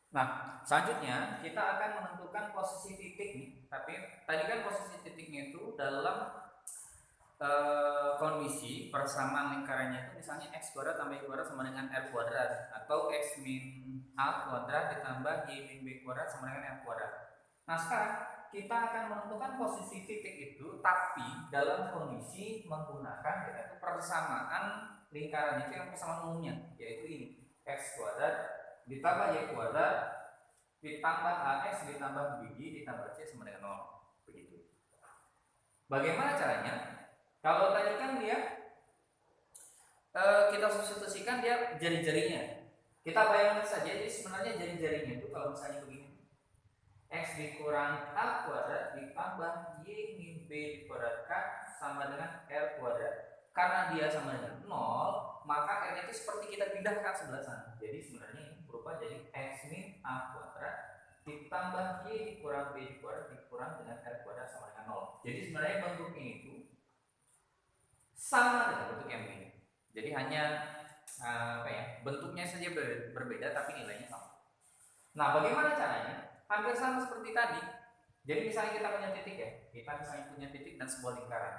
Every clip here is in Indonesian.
Nah, selanjutnya kita akan menentukan posisi titik nih. Tapi tadi kan posisi titiknya itu dalam kondisi persamaan lingkarannya itu misalnya x kuadrat tambah y kuadrat sama dengan r kuadrat, atau x min a kuadrat ditambah y min b kuadrat sama dengan r kuadrat. Nah, sekarang kita akan menentukan posisi titik itu tapi dalam kondisi menggunakan yaitu persamaan lingkaran itu yang persamaan umumnya, yaitu ini x kuadrat ditambah y kuadrat ditambah ax ditambah bg ditambah c sama dengan 0. Begitu. Bagaimana caranya? Kalau tadi kan dia kita substitusikan dia jari-jarinya. Kita bayangkan saja, jadi sebenarnya jari-jarinya itu kalau misalnya begini, x dikurang a kuadrat ditambah y min b dikuadratkan sama dengan r kuadrat. Karena dia sama dengan 0, maka r itu seperti kita pindahkan sebelah sana. Jadi sebenarnya ini berupa jadi x min a kuadrat ditambah y dikurang b dikuadrat dikurang dengan r kuadrat sama dengan 0. Jadi sebenarnya bentuknya itu sama dengan bentuk yang ini. Jadi hanya bentuknya saja berbeda tapi nilainya sama. Nah, bagaimana caranya? Hampir sama seperti tadi. Jadi misalnya kita punya titik ya, kita misalnya punya titik dan sebuah lingkaran.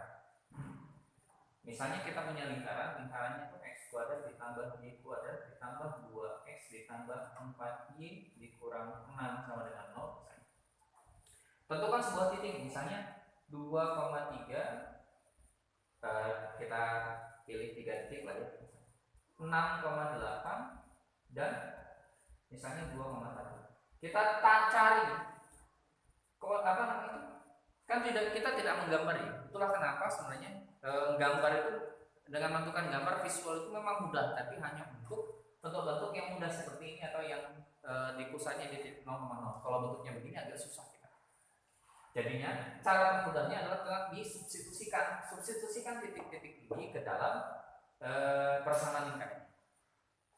Misalnya kita punya lingkaran, lingkarannya itu x kuadrat ditambah y kuadrat ditambah 2x ditambah 4y dikurang 6 sama dengan 0 misalnya. Tentukan sebuah titik, misalnya 2,3, kita pilih 3 titik lah ya, 6,8 dan misalnya 2,1. Kita cari kok apa namanya itu, kan kita tidak menggambar ya. Itulah kenapa sebenarnya gambar itu dengan menentukan gambar visual itu memang mudah, tapi hanya untuk bentuk-bentuk yang mudah seperti ini atau yang di pusatnya di titik 0,0. Kalau bentuknya begini agak susah kita. Jadinya cara termudahnya adalah dengan substitusikan titik-titik ini ke dalam persamaan lingkaran.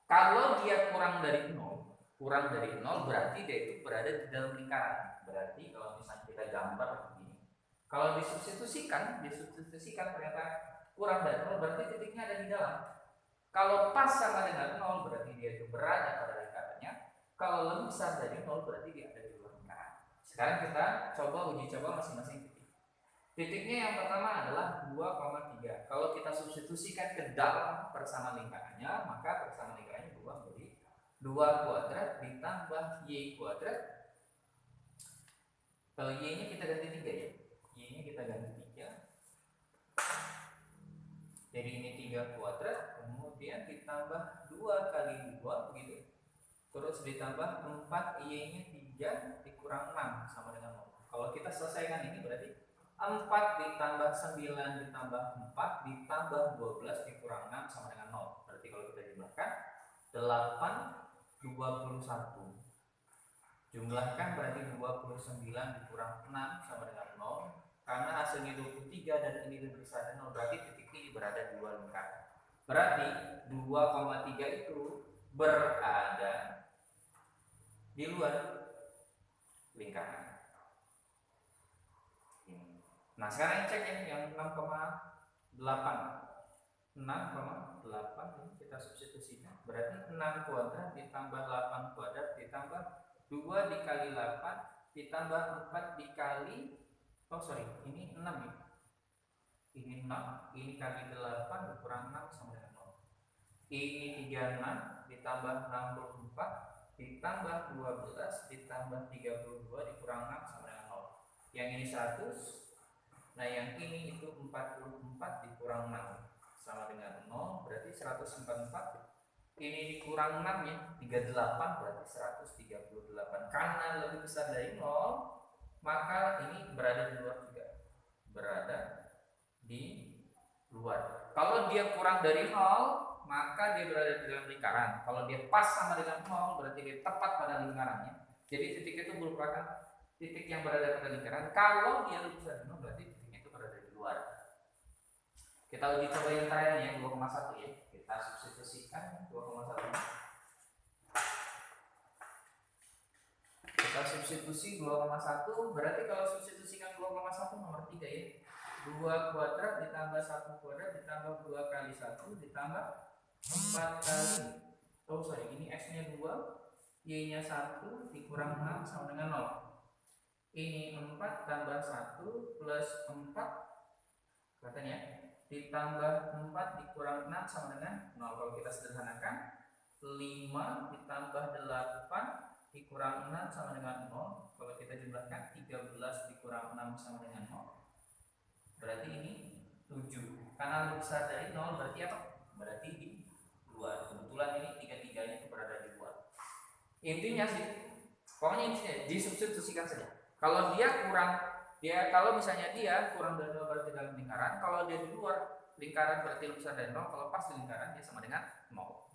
Kalau dia kurang dari 0 berarti dia itu berada di dalam lingkaran. Berarti kalau misalnya kita gambar begini, kalau disubstitusikan ternyata kurang dari 0 berarti titiknya ada di dalam. Kalau pas sama dengan 0 berarti dia itu berada pada lingkarannya. Kalau lebih besar dari 0 berarti dia ada di luar lingkaran. Sekarang kita uji coba masing-masing titik. Titiknya yang pertama adalah 2,3. Kalau kita substitusikan ke dalam persamaan lingkarannya, maka persamaan lingkarannya berubah menjadi 2 kuadrat ditambah y kuadrat. Kalau y nya kita ganti 3 ya, y nya kita ganti 3, jadi ini 3 kuadrat, kemudian ditambah 2 kali 2 begitu, terus ditambah 4 y nya 3 dikurang 6 sama dengan 0. Kalau kita selesaikan ini berarti 4 ditambah 9 ditambah 4 ditambah 12 dikurang 6 sama dengan 0. Berarti kalau kita jumlahkan 8, 21. Jumlahkan berarti 29 dikurang 6 sama dengan 0. Karena hasilnya 23 dan ini lebih besar dari 0, berarti titik ini berada di luar lingkaran. Berarti 2,3 itu berada di luar lingkaran. Nah, sekarang cek ya yang 6,8. 6,8 ini kita substitusikan. Berarti 6 kuadrat ditambah 8 kuadrat ditambah 2 dikali 8 ditambah 4 dikali, ini 6 ya. Ini 6, ini kali 8 dikurang 6 sama dengan 0. Ini 36 ditambah 64 ditambah 12 ditambah 32 dikurang 6 sama dengan 0. Yang ini 100. Nah, yang ini itu 44 dikurang 6 sama dengan 0, berarti 144. Ini dikurang 6 ya, 38 berarti 138. Karena lebih besar dari 0, maka ini berada di luar juga. Berada di luar. Kalau dia kurang dari 0, maka dia berada di dalam lingkaran. Kalau dia pas sama dengan 0, berarti dia tepat pada lingkarannya. Jadi titik itu merupakan titik yang berada pada lingkaran. Kalau dia lebih besar dari 0, berarti titiknya itu berada di luar. Kita uji coba yang terakhir ya, 2,1 ya. Kita substitusikan 2,1. Kita substitusi 2,1, berarti kalau substitusikan 2,1 nomor 3 ya. 2 kuadrat ditambah 1 kuadrat ditambah 2 kali 1 ditambah 4 kali, ini x nya 2 Y-nya 1 dikurang 6 sama dengan 0. Ini 4 tambah 1 plus 4, kelihatan ya, ditambah 4 dikurang 6 sama dengan 0. Kalau kita sederhanakan, 5 ditambah 8 dikurang 6 sama dengan 0. Kalau kita jumlahkan, 13 dikurang 6 sama dengan 0. Berarti ini 7. Karena lebih besar dari 0, berarti apa? Berarti di luar. Kebetulan ini tiga-tiganya itu berada di luar. Intinya sih, pokoknya intinya disubstitusikan saja. Kalau kalau misalnya dia kurang dari 0 berarti dalam lingkaran. Kalau dia di luar lingkaran berarti lebih besar dari 0. Kalau pas di lingkaran dia sama dengan 0.